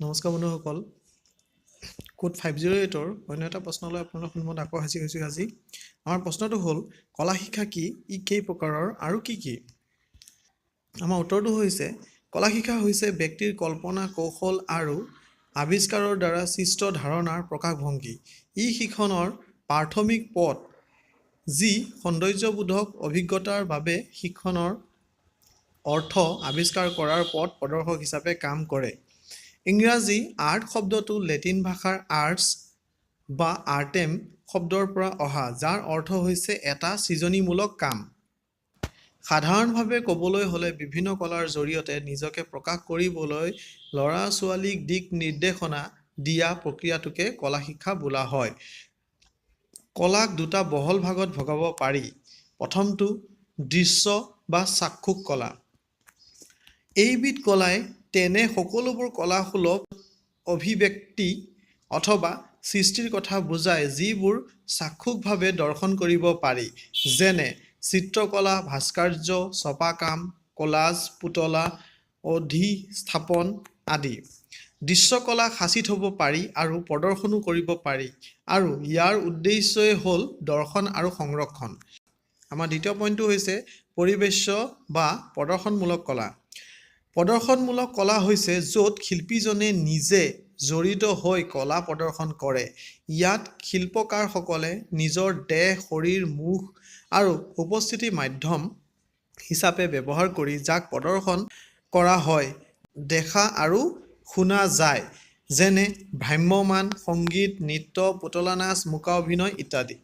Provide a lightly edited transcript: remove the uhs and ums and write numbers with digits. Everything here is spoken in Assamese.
নমস্কাৰ বন্ধুসকল, কোড 508ৰ অন্য এটা প্ৰশ্নলৈ আপোনালোকৰ সন্মুখত আকৌ হাজিৰ হৈছোঁ। আজি আমাৰ প্ৰশ্নটো হ'ল, কলা শিক্ষা কি, ই কেই প্ৰকাৰৰ আৰু কি কি? আমাৰ উত্তৰটো হৈছে, কলা শিক্ষা হৈছে ব্যক্তিৰ কল্পনা কৌশল আৰু আৱিষ্কাৰৰ দ্বাৰা সৃষ্ট ধাৰণাৰ প্ৰকাশভংগী। ই শিক্ষণৰ প্ৰাথমিক পথ, যি সৌন্দৰ্যবোধক অভিজ্ঞতাৰ বাবে শিক্ষণৰ অৰ্থ আৱিষ্কাৰ কৰাৰ পথ প্ৰদৰ্শক হিচাপে কাম কৰে। ইংৰাজী আৰ্ট শব্দটো লেটিন ভাষাৰ আৰ্টছ বা আৰ্টেম শব্দৰ পৰা অহা, যাৰ অৰ্থ হৈছে এটা সৃজনীমূলক কাম। সাধাৰণভাৱে ক'বলৈ হ'লে বিভিন্ন কলাৰ জৰিয়তে নিজকে প্ৰকাশ কৰিবলৈ ল'ৰা-ছোৱালীক দিক নিৰ্দেশনা দিয়া প্ৰক্ৰিয়াটোকে কলা শিক্ষা বোলা হয়। কলাক দুটা বহল ভাগত ভগাব পাৰি। প্ৰথমটো দৃশ্য বা চাক্ষুষ কলা। এইবিধ কলাই তেনে সকলোবোৰ কলাসুলভ অভিব্যক্তি অথবা সৃষ্টিৰ কথা বুজায় যিবোৰ চাক্ষুষভাৱে দৰ্শন কৰিব পাৰি, যেনে চিত্ৰকলা, ভাস্কৰ্য, ছপাকাম, কোলাজ, পুতলা, অধিস্থাপন আদি। দৃশ্যকলাক সাঁচি থ'ব পাৰি আৰু প্ৰদৰ্শনো কৰিব পাৰি, আৰু ইয়াৰ উদ্দেশ্যই হ'ল দৰ্শন আৰু সংৰক্ষণ। আমাৰ দ্বিতীয় পইণ্টটো হৈছে পৰিৱেশ্য বা প্ৰদৰ্শনমূলক কলা। প্ৰদৰ্শনমূলক কলা হৈছে য'ত শিল্পীজনে নিজে জড়িত হৈ কলা প্ৰদৰ্শন কৰে। ইয়াত শিল্পকাৰসকলে নিজৰ দেহ, শৰীৰ, মুখ আৰু উপস্থিতি মাধ্যম হিচাপে ব্যৱহাৰ কৰি যাক প্ৰদৰ্শন কৰা হয়, দেখা আৰু শুনা যায়, যেনে ভ্ৰাম্যমাণ সংগীত, নৃত্য, পুতলা নাচ, মুকা অভিনয় ইত্যাদি।